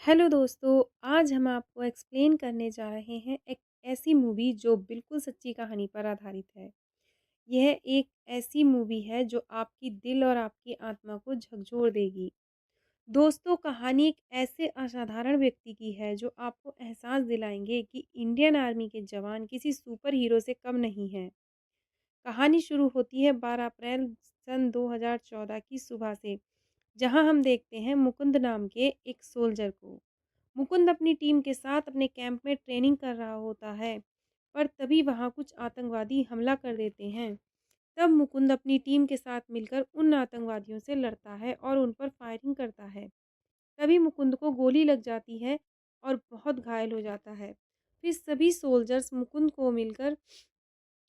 Hello दोस्तों, आज हम आपको एक्सप्लेन करने जा रहे हैं एक ऐसी मूवी जो बिल्कुल सच्ची कहानी पर आधारित है। यह एक ऐसी मूवी है जो आपकी दिल और आपकी आत्मा को झकझोर देगी। दोस्तों, कहानी एक ऐसे असाधारण व्यक्ति की है जो आपको एहसास दिलाएंगे कि इंडियन आर्मी के जवान किसी सुपर हीरो से कम नहीं हैं। कहानी शुरू होती है 12 अप्रैल सन 2014 की सुबह से, जहां हम देखते हैं मुकुंद नाम के एक सोल्जर को। मुकुंद अपनी टीम के साथ अपने कैंप में ट्रेनिंग कर रहा होता है, पर तभी वहां कुछ आतंकवादी हमला कर देते हैं। तब मुकुंद अपनी टीम के साथ मिलकर उन आतंकवादियों से लड़ता है और उन पर फायरिंग करता है। तभी मुकुंद को गोली लग जाती है और बहुत घायल हो जाता है। फिर सभी सोल्जर्स मुकुंद को मिलकर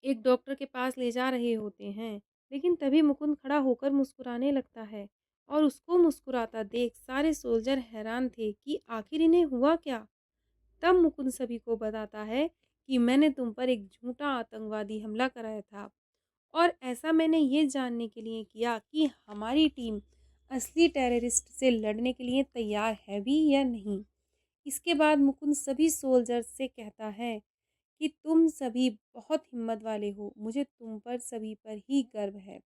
एक डॉक्टर के पास ले जा रहे होते हैं, लेकिन तभी मुकुंद खड़ा होकर मुस्कुराने लगता है और उसको मुस्कुराता देख सारे सोल्जर हैरान थे कि आखिर इन्हें हुआ क्या। तब मुकुंद सभी को बताता है कि मैंने तुम पर एक झूठा आतंकवादी हमला कराया था, और ऐसा मैंने ये जानने के लिए किया कि हमारी टीम असली टेररिस्ट से लड़ने के लिए तैयार है भी या नहीं। इसके बाद मुकुंद सभी सोल्जर्स से कहता है कि तुम सभी बहुत हिम्मत वाले हो, मुझे तुम पर सभी पर ही गर्व है।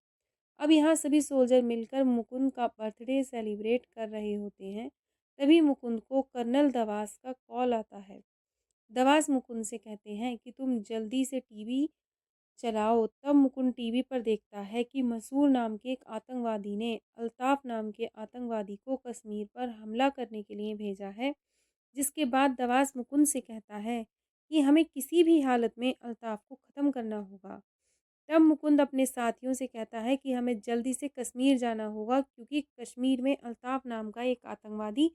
अब यहाँ सभी सोल्जर मिलकर मुकुंद का बर्थडे सेलिब्रेट कर रहे होते हैं। तभी मुकुंद को कर्नल दवास का कॉल आता है। दवास मुकुंद से कहते हैं कि तुम जल्दी से टीवी चलाओ। तब मुकुंद टीवी पर देखता है कि मसूर नाम के एक आतंकवादी ने अल्ताफ नाम के आतंकवादी को कश्मीर पर हमला करने के लिए भेजा है। जिसके बाद दवास मुकुंद से कहता है कि हमें किसी भी हालत में अल्ताफ को ख़त्म करना होगा। तब मुकुंद अपने साथियों से कहता है कि हमें जल्दी से कश्मीर जाना होगा, क्योंकि कश्मीर में अल्ताफ नाम का एक आतंकवादी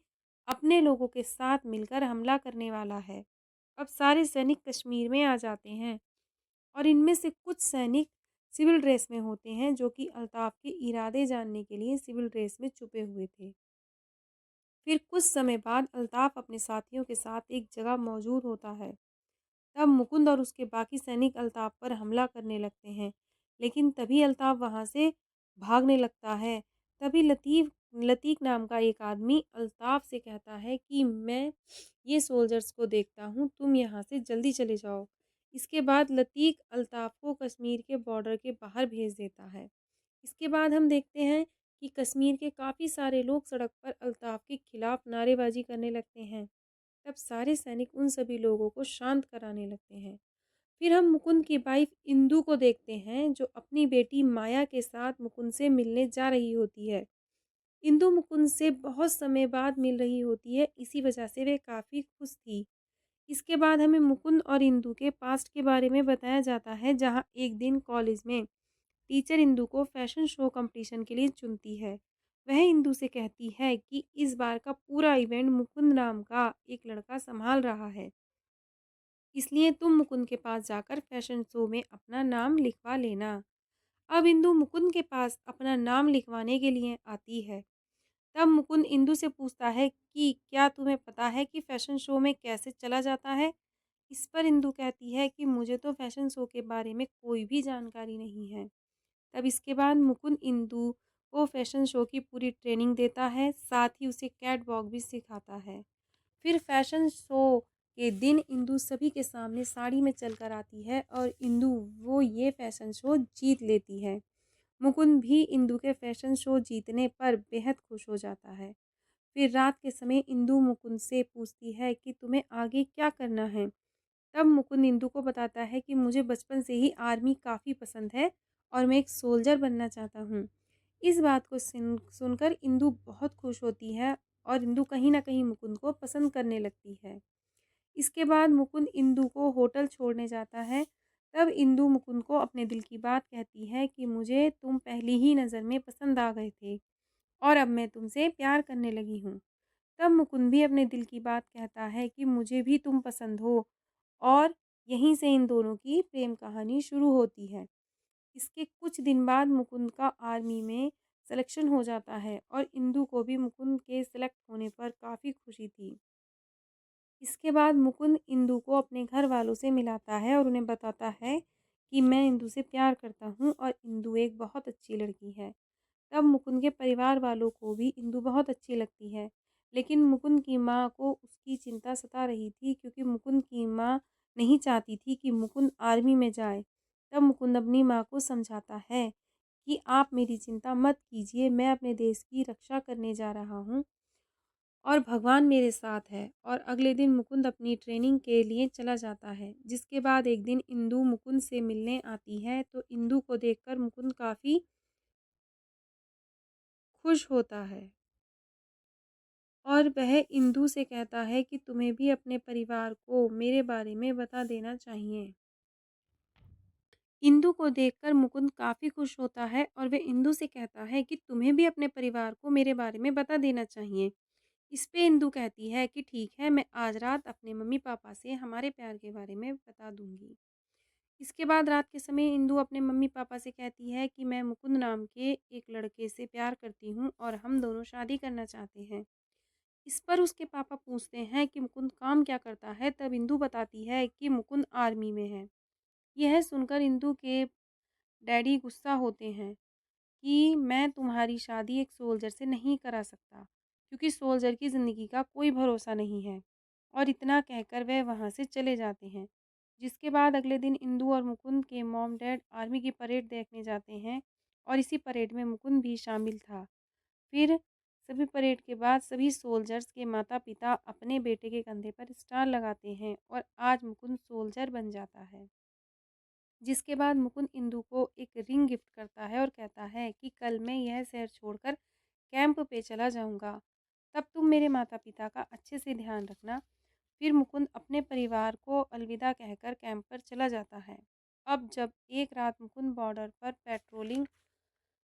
अपने लोगों के साथ मिलकर हमला करने वाला है। अब सारे सैनिक कश्मीर में आ जाते हैं और इनमें से कुछ सैनिक सिविल ड्रेस में होते हैं, जो कि अल्ताफ के इरादे जानने के लिए सिविल ड्रेस में छुपे हुए थे। फिर कुछ समय बाद अल्ताफ अपने साथियों के साथ एक जगह मौजूद होता है। तब मुकुंद और उसके बाकी सैनिक अल्ताफ पर हमला करने लगते हैं, लेकिन तभी अल्ताफ वहां से भागने लगता है। तभी लतीफ़ नाम का एक आदमी अल्ताफ से कहता है कि मैं ये सोल्जर्स को देखता हूँ, तुम यहाँ से जल्दी चले जाओ। इसके बाद लतीफ़ अल्ताफ को कश्मीर के बॉर्डर के बाहर भेज देता है। इसके बाद हम देखते हैं कि कश्मीर के काफ़ी सारे लोग सड़क पर अल्ताफ के खिलाफ नारेबाजी करने लगते हैं। तब सारे सैनिक उन सभी लोगों को शांत कराने लगते हैं। फिर हम मुकुंद की वाइफ इंदु को देखते हैं, जो अपनी बेटी माया के साथ मुकुंद से मिलने जा रही होती है। इंदु मुकुंद से बहुत समय बाद मिल रही होती है, इसी वजह से वे काफ़ी खुश थी। इसके बाद हमें मुकुंद और इंदु के पास्ट के बारे में बताया जाता है, जहाँ एक दिन कॉलेज में टीचर इंदु को फैशन शो कंपटीशन के लिए चुनती है। वह इंदु से कहती है कि इस बार का पूरा इवेंट मुकुंद नाम का एक लड़का संभाल रहा है, इसलिए तुम मुकुंद के पास जाकर फैशन शो में अपना नाम लिखवा लेना। अब इंदु मुकुंद के पास अपना नाम लिखवाने के लिए आती है। तब मुकुंद इंदु से पूछता है कि क्या तुम्हें पता है कि फैशन शो में कैसे चला जाता है? इस पर इंदु कहती है कि मुझे तो फैशन शो के बारे में कोई भी जानकारी नहीं है। तब इसके बाद मुकुंद इंदु को फैशन शो की पूरी ट्रेनिंग देता है, साथ ही उसे कैट वॉक भी सिखाता है। फिर फैशन शो के दिन इंदु सभी के सामने साड़ी में चलकर आती है और इंदु वो ये फैशन शो जीत लेती है। मुकुंद भी इंदु के फैशन शो जीतने पर बेहद खुश हो जाता है। फिर रात के समय इंदु मुकुंद से पूछती है कि तुम्हें आगे क्या करना है। तब मुकुंद इंदु को बताता है कि मुझे बचपन से ही आर्मी काफ़ी पसंद है और मैं एक सोल्जर बनना चाहता हूँ। इस बात को सुनकर इंदु बहुत खुश होती है और इंदु कहीं न कहीं मुकुंद को पसंद करने लगती है। इसके बाद मुकुंद इंदु को होटल छोड़ने जाता है। तब इंदु मुकुंद को अपने दिल की बात कहती है कि मुझे तुम पहली ही नज़र में पसंद आ गए थे और अब मैं तुमसे प्यार करने लगी हूँ। तब मुकुंद भी अपने दिल की बात कहता है कि मुझे भी तुम पसंद हो, और यहीं से इन दोनों की प्रेम कहानी शुरू होती है। इसके कुछ दिन बाद मुकुंद का आर्मी में सिलेक्शन हो जाता है और इंदु को भी मुकुंद के सिलेक्ट होने पर काफ़ी खुशी थी। इसके बाद मुकुंद इंदु को अपने घर वालों से मिलाता है और उन्हें बताता है कि मैं इंदु से प्यार करता हूँ और इंदु एक बहुत अच्छी लड़की है। तब मुकुंद के परिवार वालों को भी इंदु बहुत अच्छी लगती है, लेकिन मुकुंद की माँ को उसकी चिंता सता रही थी, क्योंकि मुकुंद की माँ नहीं चाहती थी कि मुकुंद आर्मी में जाए। तब मुकुंद अपनी माँ को समझाता है कि आप मेरी चिंता मत कीजिए, मैं अपने देश की रक्षा करने जा रहा हूँ और भगवान मेरे साथ है। और अगले दिन मुकुंद अपनी ट्रेनिंग के लिए चला जाता है। जिसके बाद एक दिन इंदु मुकुंद से मिलने आती है, तो इंदु को देखकर मुकुंद काफ़ी खुश होता है और वह इंदु से कहता है कि तुम्हें भी अपने परिवार को मेरे बारे में बता देना चाहिए। इंदु को देखकर मुकुंद काफ़ी खुश होता है और वह इंदु से कहता है कि तुम्हें भी अपने परिवार को मेरे बारे में बता देना चाहिए। इस पे इंदु कहती है कि ठीक है, मैं आज रात अपने मम्मी-पापा से हमारे प्यार के बारे में बता दूँगी। इसके बाद रात के समय इंदु अपने मम्मी-पापा से कहती है कि मैं मुकुंद नाम के एक लड़के से प्यार करती हूँ और हम दोनों शादी करना चाहते हैं। इस पर उसके पापा पूछते हैं कि मुकुंद काम क्या करता है? तब इंदु बताती है कि मुकुंद आर्मी में है। यह सुनकर इंदु के डैडी गुस्सा होते हैं कि मैं तुम्हारी शादी एक सोल्जर से नहीं करा सकता, क्योंकि सोल्जर की ज़िंदगी का कोई भरोसा नहीं है। और इतना कहकर वह वहाँ से चले जाते हैं। जिसके बाद अगले दिन इंदु और मुकुंद के मॉम डैड आर्मी की परेड देखने जाते हैं और इसी परेड में मुकुंद भी शामिल था। फिर सभी परेड के बाद सभी सोल्जर्स के माता-पिता अपने बेटे के कंधे पर स्टार लगाते हैं और आज मुकुंद सोल्जर बन जाता है। जिसके बाद मुकुंद इंदु को एक रिंग गिफ्ट करता है और कहता है कि कल मैं यह शहर छोड़कर कैंप पे चला जाऊंगा। तब तुम मेरे माता-पिता का अच्छे से ध्यान रखना। फिर मुकुंद अपने परिवार को अलविदा कहकर कैंप पर चला जाता है। अब जब एक रात मुकुंद बॉर्डर पर पेट्रोलिंग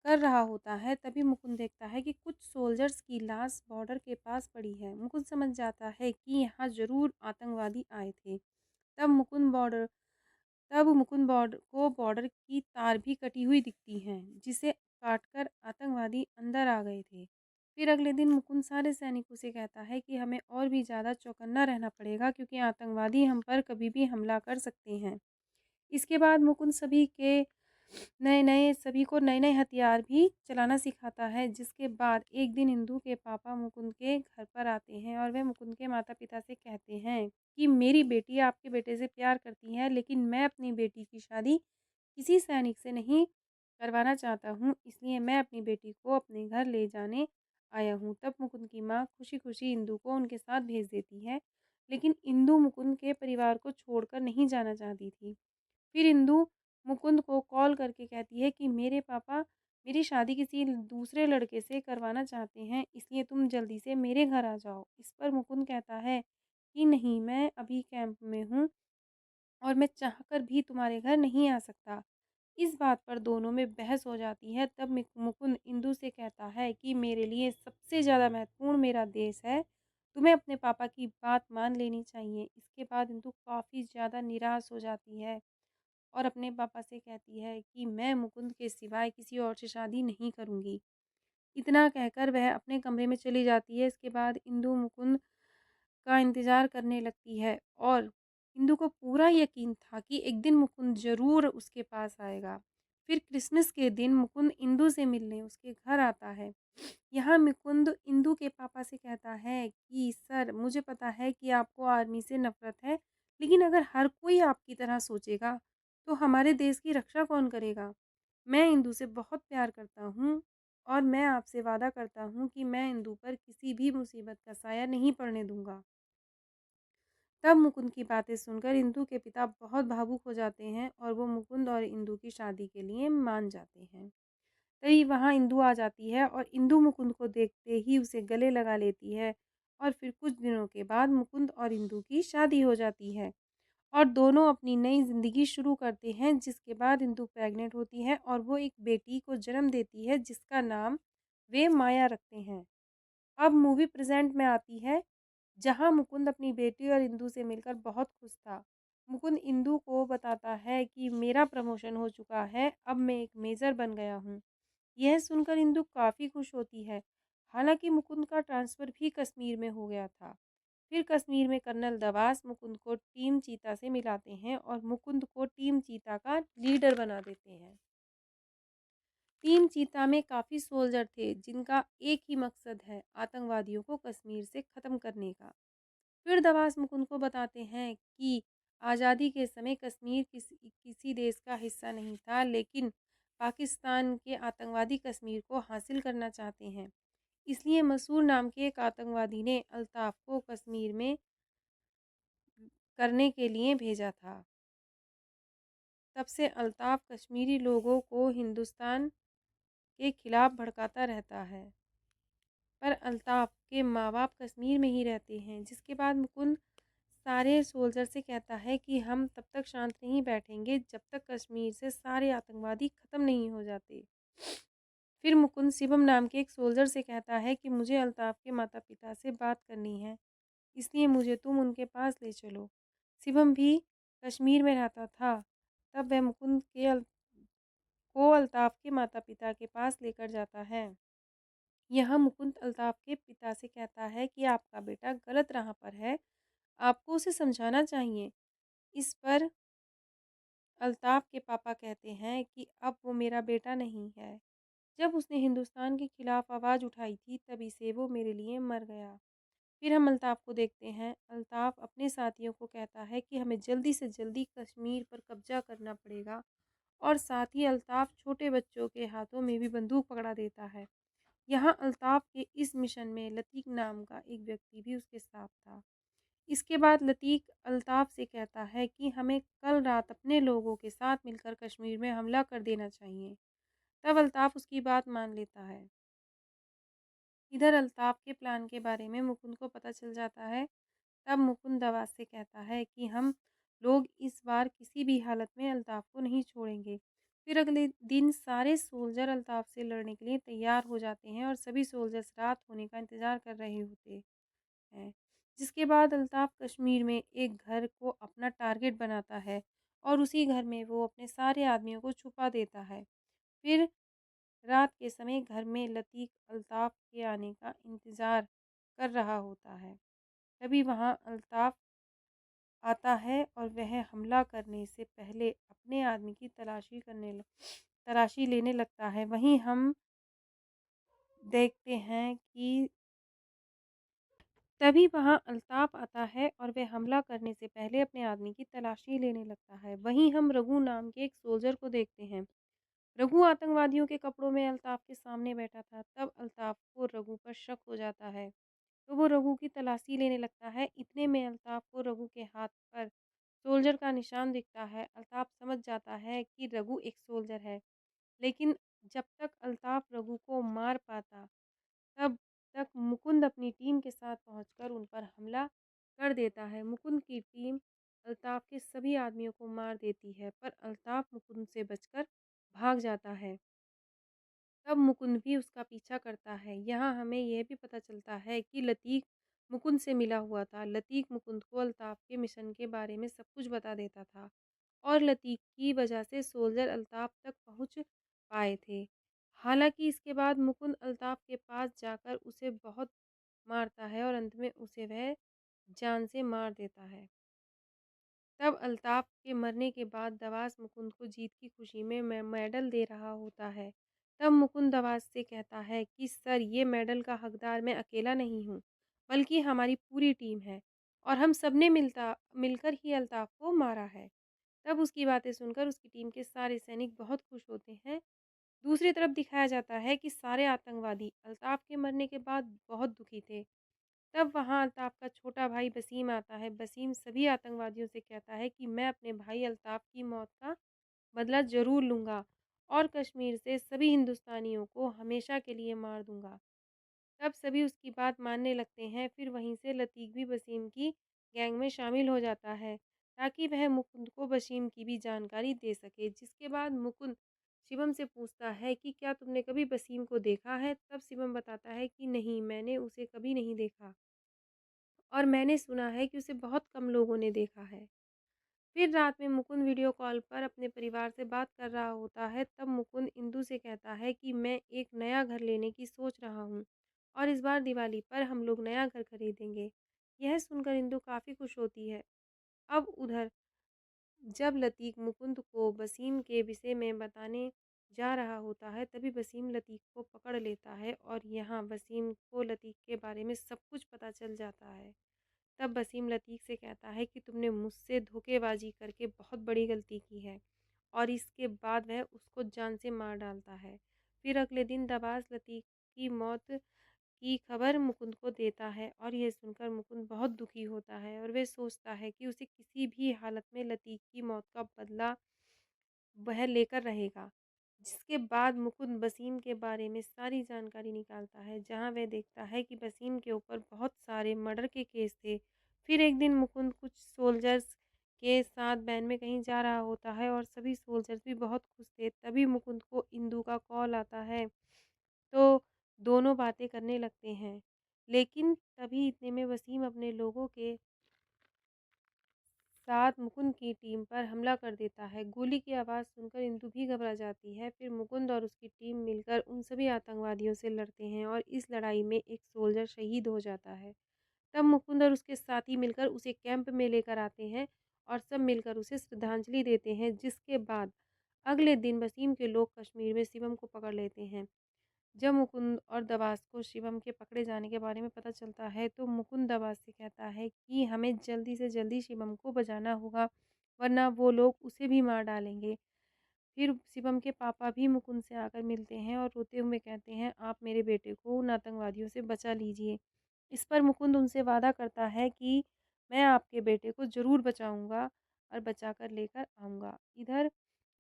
कर रहा होता है, तभी मुकुंद देखता है कि कुछ सोल्जर्स की लाश बॉर्डर के पास पड़ी है। मुकुंद समझ जाता है कि यहाँ जरूर आतंकवादी आए थे। तब मुकुंद बॉर्डर बॉर्डर की तार भी कटी हुई दिखती हैं, जिसे काटकर आतंकवादी अंदर आ गए थे। फिर अगले दिन मुकुंद सारे सैनिकों से कहता है कि हमें और भी ज़्यादा चौकन्ना रहना पड़ेगा, क्योंकि आतंकवादी हम पर कभी भी हमला कर सकते हैं। इसके बाद मुकुंद सभी को नए-नए हथियार भी चलाना सिखाता है। जिसके बाद एक दिन इंदु के पापा मुकुंद के घर पर आते हैं और वह मुकुंद के माता-पिता से कहते हैं कि मेरी बेटी आपके बेटे से प्यार करती है, लेकिन मैं अपनी बेटी की शादी किसी सैनिक से नहीं करवाना चाहता हूँ, इसलिए मैं अपनी बेटी को अपने घर ले जाने आया हूँ। तब मुकुंद की माँ खुशी-खुशी इंदु को उनके साथ भेज देती है, लेकिन इंदु मुकुंद के परिवार को छोड़कर नहीं जाना चाहती थी। फिर इंदु मुकुंद को कॉल करके कहती है कि मेरे पापा मेरी शादी किसी दूसरे लड़के से करवाना चाहते हैं, इसलिए तुम जल्दी से मेरे घर आ जाओ। इस पर मुकुंद कहता है कि नहीं, मैं अभी कैंप में हूँ और मैं चाहकर भी तुम्हारे घर नहीं आ सकता। इस बात पर दोनों में बहस हो जाती है। तब मुकुंद इंदु से कहता है कि मेरे लिए सबसे ज़्यादा महत्वपूर्ण मेरा देश है, तुम्हें अपने पापा की बात मान लेनी चाहिए। इसके बाद इंदु काफ़ी ज़्यादा निराश हो जाती है और अपने पापा से कहती है कि मैं मुकुंद के सिवाय किसी और से शादी नहीं करूँगी। इतना कहकर वह अपने कमरे में चली जाती है। इसके बाद इंदु मुकुंद का इंतज़ार करने लगती है और इंदु को पूरा यकीन था कि एक दिन मुकुंद ज़रूर उसके पास आएगा। फिर क्रिसमस के दिन मुकुंद इंदु से मिलने उसके घर आता है। यहाँ मुकुंद इंदु के पापा से कहता है कि सर, मुझे पता है कि आपको आर्मी से नफ़रत है, लेकिन अगर हर कोई आपकी तरह सोचेगा, तो हमारे देश की रक्षा कौन करेगा? मैं इंदु से बहुत प्यार करता हूँ और मैं आपसे वादा करता हूँ कि मैं इंदु पर किसी भी मुसीबत का साया नहीं पड़ने दूँगा। तब मुकुंद की बातें सुनकर इंदु के पिता बहुत भावुक हो जाते हैं और वो मुकुंद और इंदु की शादी के लिए मान जाते हैं। तभी वहाँ इंदु आ जाती है और इंदु मुकुंद को देखते ही उसे गले लगा लेती है और फिर कुछ दिनों के बाद मुकुंद और इंदु की शादी हो जाती है और दोनों अपनी नई ज़िंदगी शुरू करते हैं। जिसके बाद इंदु प्रेग्नेंट होती है और वो एक बेटी को जन्म देती है, जिसका नाम वे माया रखते हैं। अब मूवी प्रेज़ेंट में आती है, जहाँ मुकुंद अपनी बेटी और इंदु से मिलकर बहुत खुश था। मुकुंद इंदु को बताता है कि मेरा प्रमोशन हो चुका है, अब मैं एक मेजर बन गया हूँ। यह सुनकर इंदु काफ़ी खुश होती है। हालांकि मुकुंद का ट्रांसफ़र भी कश्मीर में हो गया था। फिर कश्मीर में कर्नल दवास मुकुंद को टीम चीता से मिलाते हैं और मुकुंद को टीम चीता का लीडर बना देते हैं। टीम चीता में काफ़ी सोल्जर थे जिनका एक ही मकसद है आतंकवादियों को कश्मीर से ख़त्म करने का। फिर दवास मुकुंद को बताते हैं कि आज़ादी के समय कश्मीर किसी देश का हिस्सा नहीं था, लेकिन पाकिस्तान के आतंकवादी कश्मीर को हासिल करना चाहते हैं। इसलिए मसूर नाम के एक आतंकवादी ने अल्ताफ को कश्मीर में करने के लिए भेजा था। तब से अल्ताफ कश्मीरी लोगों को हिंदुस्तान के खिलाफ भड़काता रहता है। पर अल्ताफ के माँ-बाप कश्मीर में ही रहते हैं, जिसके बाद मुकुंद सारे सोल्जर से कहता है कि हम तब तक शांत नहीं बैठेंगे जब तक कश्मीर से सारे आतंकवादी ख़त्म नहीं हो जाते। फिर मुकुंद शिवम नाम के एक सोल्जर से कहता है कि मुझे अल्ताफ के माता-पिता से बात करनी है, इसलिए मुझे तुम उनके पास ले चलो। शिवम भी कश्मीर में रहता था। तब वह मुकुंद को अल्ताफ के माता-पिता के पास लेकर जाता है। यहाँ मुकुंद अल्ताफ के पिता से कहता है कि आपका बेटा गलत राह पर है, आपको उसे समझाना चाहिए। इस पर अल्ताफ के पापा कहते हैं कि अब वो मेरा बेटा नहीं है। जब उसने हिंदुस्तान के खिलाफ आवाज़ उठाई थी तभी से वो मेरे लिए मर गया। फिर हम अल्ताफ को देखते हैं। अल्ताफ अपने साथियों को कहता है कि हमें जल्दी से जल्दी कश्मीर पर कब्जा करना पड़ेगा, और साथ ही अल्ताफ छोटे बच्चों के हाथों में भी बंदूक पकड़ा देता है। यहाँ अल्ताफ के इस मिशन में लतीफ़ नाम का एक व्यक्ति भी उसके साथ था। इसके बाद लतीफ़ अल्ताफ से कहता है कि हमें कल रात अपने लोगों के साथ मिलकर कश्मीर में हमला कर देना चाहिए। तब अल्ताफ उसकी बात मान लेता है। इधर अल्ताफ के प्लान के बारे में मुकुंद को पता चल जाता है। तब मुकुंद दवात से कहता है कि हम लोग इस बार किसी भी हालत में अल्ताफ को नहीं छोड़ेंगे। फिर अगले दिन सारे सोल्जर अल्ताफ से लड़ने के लिए तैयार हो जाते हैं और सभी सोल्जर्स रात होने का इंतज़ार कर रहे होते हैं। जिसके बाद अल्ताफ कश्मीर में एक घर को अपना टारगेट बनाता है और उसी घर में वो अपने सारे आदमियों को छुपा देता है। फिर रात के समय घर में लतीफ़ अल्ताफ के आने का इंतज़ार कर रहा होता है। तभी वहाँ अल्ताफ आता है और वह हमला करने से पहले अपने आदमी की तलाशी लेने लगता है। वहीं हम देखते हैं कि तभी वहाँ अल्ताफ आता है और वह हमला करने से पहले अपने आदमी की तलाशी लेने लगता है। वहीं हम रघु नाम के एक सोल्जर को देखते हैं। रघु आतंकवादियों के कपड़ों में अल्ताफ के सामने बैठा था। तब अल्ताफ को रघु पर शक हो जाता है, तो वो रघु की तलाशी लेने लगता है। इतने में अल्ताफ को रघु के हाथ पर सोल्जर का निशान दिखता है। अल्ताफ समझ जाता है कि रघु एक सोल्जर है, लेकिन जब तक अल्ताफ रघु को मार पाता, तब तक मुकुंद अपनी टीम के साथ पहुंचकर उन पर हमला कर देता है। मुकुंद की टीम अल्ताफ के सभी आदमियों को मार देती है, पर अल्ताफ मुकुंद से बचकर भाग जाता है। तब मुकुंद भी उसका पीछा करता है। यहाँ हमें यह भी पता चलता है कि लतीफ़ मुकुंद से मिला हुआ था। लतीफ़ मुकुंद को अल्ताफ के मिशन के बारे में सब कुछ बता देता था, और लतीफ़ की वजह से सोल्जर अल्ताफ तक पहुँच पाए थे। हालांकि इसके बाद मुकुंद अल्ताफ के पास जाकर उसे बहुत मारता है और अंत में उसे वह जान से मार देता है। तब अल्ताफ के मरने के बाद दवास मुकुंद को जीत की खुशी में मेडल दे रहा होता है। तब मुकुंद दवास से कहता है कि सर, ये मेडल का हकदार मैं अकेला नहीं हूँ, बल्कि हमारी पूरी टीम है, और हम सब ने मिलकर ही अल्ताफ को मारा है। तब उसकी बातें सुनकर उसकी टीम के सारे सैनिक बहुत खुश होते हैं। दूसरी तरफ दिखाया जाता है कि सारे आतंकवादी अल्ताफ के मरने के बाद बहुत दुखी थे। तब वहाँ अल्ताफ का छोटा भाई वसीम आता है। वसीम सभी आतंकवादियों से कहता है कि मैं अपने भाई अल्ताफ की मौत का बदला ज़रूर लूँगा और कश्मीर से सभी हिंदुस्तानियों को हमेशा के लिए मार दूँगा। तब सभी उसकी बात मानने लगते हैं। फिर वहीं से लतीफ़ भी वसीम की गैंग में शामिल हो जाता है, ताकि वह मुकुंद को वसीम की भी जानकारी दे सके। जिसके बाद मुकुंद शिवम से पूछता है कि क्या तुमने कभी वसीम को देखा है? तब शिवम बताता है कि नहीं, मैंने उसे कभी नहीं देखा, और मैंने सुना है कि उसे बहुत कम लोगों ने देखा है। फिर रात में मुकुंद वीडियो कॉल पर अपने परिवार से बात कर रहा होता है। तब मुकुंद इंदु से कहता है कि मैं एक नया घर लेने की सोच रहा हूँ, और इस बार दिवाली पर हम लोग नया घर खरीदेंगे। यह सुनकर इंदु काफ़ी खुश होती है। अब उधर जब लतीफ़ मुकुंद को वसीम के विषय में बताने जा रहा होता है, तभी वसीम लतीफ़ को पकड़ लेता है और यहाँ वसीम को लतीफ़ के बारे में सब कुछ पता चल जाता है। तब वसीम लतीफ़ से कहता है कि तुमने मुझसे धोखेबाज़ी करके बहुत बड़ी गलती की है, और इसके बाद वह उसको जान से मार डालता है। फिर अगले दिन दबास लतीफ़ की मौत की खबर मुकुंद को देता है और यह सुनकर मुकुंद बहुत दुखी होता है और वह सोचता है कि उसे किसी भी हालत में लतीफ़ की मौत का बदला वह लेकर रहेगा। जिसके बाद मुकुंद वसीम के बारे में सारी जानकारी निकालता है, जहाँ वह देखता है कि वसीम के ऊपर बहुत सारे मर्डर के केस थे। फिर एक दिन मुकुंद कुछ सोल्जर्स के साथ वैन में कहीं जा रहा होता है और सभी सोल्जर्स भी बहुत खुश थे। तभी मुकुंद को इंदू का कॉल आता है, तो दोनों बातें करने लगते हैं। लेकिन तभी इतने में वसीम अपने लोगों के साथ मुकुंद की टीम पर हमला कर देता है। गोली की आवाज़ सुनकर इंदु भी घबरा जाती है। फिर मुकुंद और उसकी टीम मिलकर उन सभी आतंकवादियों से लड़ते हैं और इस लड़ाई में एक सोल्जर शहीद हो जाता है। तब मुकुंद और उसके साथी मिलकर उसे कैंप में लेकर आते हैं और सब मिलकर उसे श्रद्धांजलि देते हैं। जिसके बाद अगले दिन वसीम के लोग कश्मीर में शिवम को पकड़ लेते हैं। जब मुकुंद और दबास को शिवम के पकड़े जाने के बारे में पता चलता है, तो मुकुंद दबास से कहता है कि हमें जल्दी से जल्दी शिवम को बचाना होगा, वरना वो लोग उसे भी मार डालेंगे। फिर शिवम के पापा भी मुकुंद से आकर मिलते हैं और रोते हुए कहते हैं, आप मेरे बेटे को उन आतंकवादियों से बचा लीजिए। इस पर मुकुंद उनसे वादा करता है कि मैं आपके बेटे को ज़रूर बचाऊंगा और बचा कर लेकर आऊँगा। इधर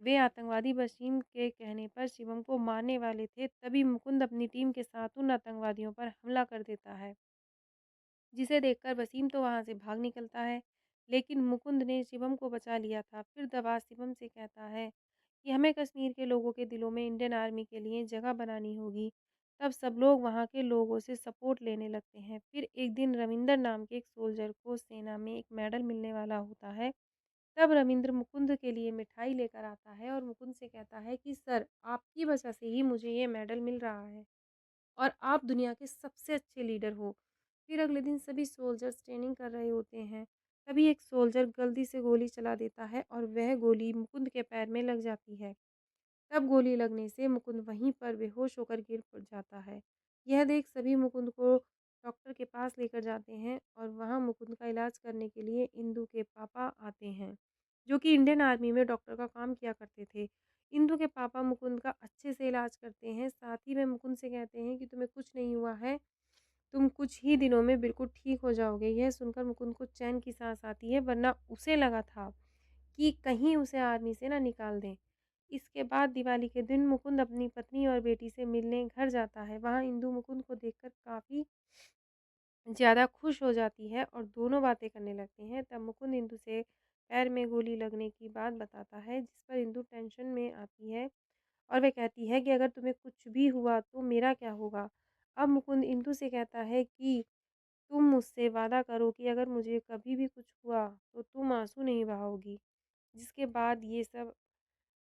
वे आतंकवादी वसीम के कहने पर शिवम को मारने वाले थे, तभी मुकुंद अपनी टीम के साथ उन आतंकवादियों पर हमला कर देता है, जिसे देखकर वसीम तो वहाँ से भाग निकलता है, लेकिन मुकुंद ने शिवम को बचा लिया था। फिर दबा शिवम से कहता है कि हमें कश्मीर के लोगों के दिलों में इंडियन आर्मी के लिए जगह बनानी होगी। तब सब लोग वहाँ के लोगों से सपोर्ट लेने लगते हैं। फिर एक दिन रविंदर नाम के एक सोल्जर को सेना में एक मेडल मिलने वाला होता है। तब रविंद्र मुकुंद के लिए मिठाई लेकर आता है और मुकुंद से कहता है कि सर, आपकी वजह से ही मुझे ये मेडल मिल रहा है और आप दुनिया के सबसे अच्छे लीडर हो। फिर अगले दिन सभी सोल्जर्स ट्रेनिंग कर रहे होते हैं। तभी एक सोल्जर गलती से गोली चला देता है और वह गोली मुकुंद के पैर में लग जाती है। तब गोली लगने से मुकुंद वहीं पर बेहोश होकर गिर पड़ जाता है। यह देख सभी मुकुंद को डॉक्टर के पास लेकर जाते हैं और वहां मुकुंद का इलाज करने के लिए इंदु के पापा आते हैं, जो कि इंडियन आर्मी में डॉक्टर का काम किया करते थे। इंदु के पापा मुकुंद का अच्छे से इलाज करते हैं, साथ ही वे मुकुंद से कहते हैं कि तुम्हें कुछ नहीं हुआ है, तुम कुछ ही दिनों में बिल्कुल ठीक हो जाओगे। यह सुनकर मुकुंद को चैन की सांस आती है, वरना उसे लगा था कि कहीं उसे आर्मी से ना निकाल दें। इसके बाद दिवाली के दिन मुकुंद अपनी पत्नी और बेटी से मिलने घर जाता है। वहाँ इंदु मुकुंद को देखकर काफ़ी ज़्यादा खुश हो जाती है और दोनों बातें करने लगते हैं। तब मुकुंद इंदु से पैर में गोली लगने की बात बताता है, जिस पर इंदु टेंशन में आती है और वह कहती है कि अगर तुम्हें कुछ भी हुआ तो मेरा क्या होगा। अब मुकुंद इंदु से कहता है कि तुम मुझसे वादा करो कि अगर मुझे कभी भी कुछ हुआ तो तुम आंसू नहीं बहाओगी। जिसके बाद ये सब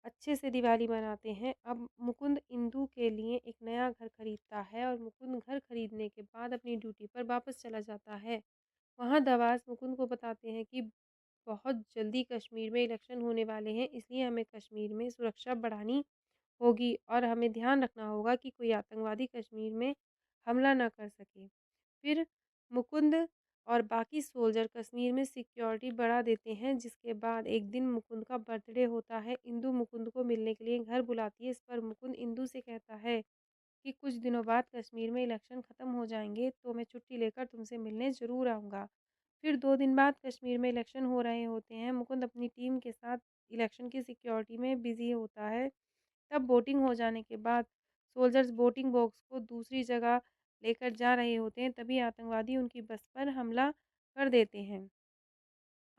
अच्छे से दिवाली मनाते हैं। अब मुकुंद इंदु के लिए एक नया घर खरीदता है और मुकुंद घर खरीदने के बाद अपनी ड्यूटी पर वापस चला जाता है। वहाँ दवास मुकुंद को बताते हैं कि बहुत जल्दी कश्मीर में इलेक्शन होने वाले हैं, इसलिए हमें कश्मीर में सुरक्षा बढ़ानी होगी और हमें ध्यान रखना होगा कि कोई आतंकवादी कश्मीर में हमला ना कर सके। फिर मुकुंद और बाकी सोल्जर कश्मीर में सिक्योरिटी बढ़ा देते हैं। जिसके बाद एक दिन मुकुंद का बर्थडे होता है। इंदु मुकुंद को मिलने के लिए घर बुलाती है। इस पर मुकुंद इंदु से कहता है कि कुछ दिनों बाद कश्मीर में इलेक्शन ख़त्म हो जाएंगे, तो मैं छुट्टी लेकर तुमसे मिलने ज़रूर आऊँगा। फिर 2 दिन बाद कश्मीर में इलेक्शन हो रहे होते हैं। मुकुंद अपनी टीम के साथ इलेक्शन की सिक्योरिटी में बिजी होता है। तब वोटिंग हो जाने के बाद सोल्जर्स वोटिंग बॉक्स को दूसरी जगह लेकर जा रहे होते हैं, तभी आतंकवादी उनकी बस पर हमला कर देते हैं।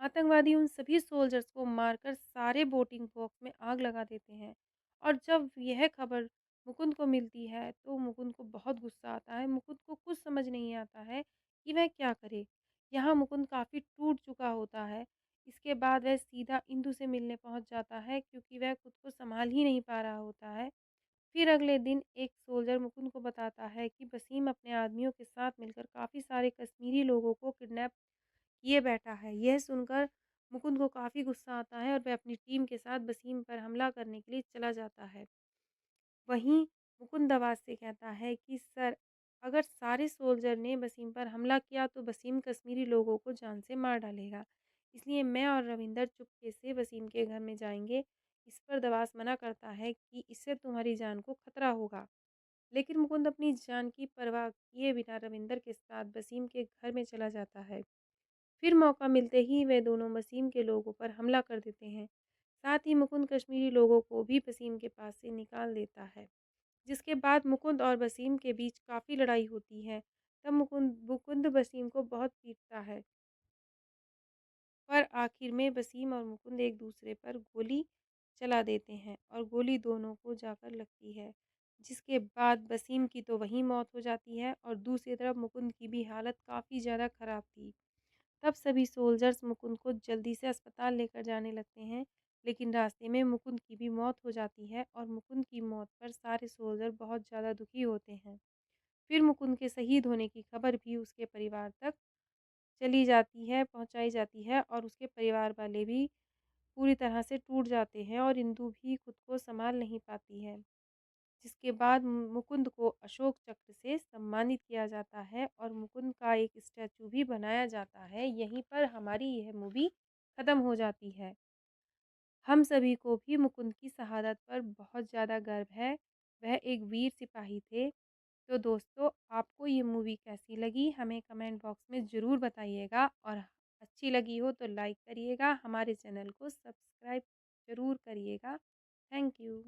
आतंकवादी उन सभी सोल्जर्स को मारकर सारे वोटिंग बॉक्स में आग लगा देते हैं और जब यह खबर मुकुंद को मिलती है तो मुकुंद को बहुत गुस्सा आता है। मुकुंद को कुछ समझ नहीं आता है कि वह क्या करे। यहाँ मुकुंद काफ़ी टूट चुका होता है। इसके बाद वह सीधा इंदु से मिलने पहुंच जाता है, क्योंकि वह खुद को संभाल ही नहीं पा रहा होता है। फिर अगले दिन एक सोल्जर मुकुंद को बताता है कि वसीम अपने आदमियों के साथ मिलकर काफ़ी सारे कश्मीरी लोगों को किडनैप किए बैठा है। यह सुनकर मुकुंद को काफ़ी गुस्सा आता है और वह अपनी टीम के साथ वसीम पर हमला करने के लिए चला जाता है। वहीं मुकुंद आवाज़ से कहता है कि सर, अगर सारे सोल्जर ने वसीम पर हमला किया तो वसीम कश्मीरी लोगों को जान से मार डालेगा। इसलिए मैं और रविंदर चुपके से वसीम के घर में जाएँगे। इस पर दवास मना करता है कि इससे तुम्हारी जान को खतरा होगा। लेकिन मुकुंद अपनी जान की परवाह किए बिना रविंदर के साथ वसीम के घर में चला जाता है। फिर मौका मिलते ही वे दोनों वसीम के लोगों पर हमला कर देते हैं। साथ ही मुकुंद कश्मीरी लोगों को भी वसीम के पास से निकाल देता है, जिसके बाद मुकुंद और वसीम के बीच काफ़ी लड़ाई होती है। तब मुकुंद मुकुंद वसीम को बहुत पीटता है, पर आखिर में वसीम और मुकुंद एक दूसरे पर गोली चला देते हैं और गोली दोनों को जाकर लगती है, जिसके बाद वसीम की तो वहीं मौत हो जाती है और दूसरी तरफ मुकुंद की भी हालत काफ़ी ज़्यादा ख़राब थी। तब सभी सोल्जर्स मुकुंद को जल्दी से अस्पताल लेकर जाने लगते हैं, लेकिन रास्ते में मुकुंद की भी मौत हो जाती है और मुकुंद की मौत पर सारे सोल्जर बहुत ज़्यादा दुखी होते हैं। फिर मुकुंद के शहीद होने की खबर भी उसके परिवार तक चली जाती है, पहुँचाई जाती है और उसके परिवार वाले भी पूरी तरह से टूट जाते हैं और इंदु भी खुद को सँभाल नहीं पाती है। जिसके बाद मुकुंद को अशोक चक्र से सम्मानित किया जाता है और मुकुंद का एक स्टैचू भी बनाया जाता है। यहीं पर हमारी यह मूवी ख़त्म हो जाती है। हम सभी को भी मुकुंद की शहादत पर बहुत ज़्यादा गर्व है। वह एक वीर सिपाही थे। तो दोस्तों, आपको ये मूवी कैसी लगी हमें कमेंट बॉक्स में ज़रूर बताइएगा और अच्छी लगी हो तो लाइक करिएगा, हमारे चैनल को सब्सक्राइब ज़रूर करिएगा। Thank you.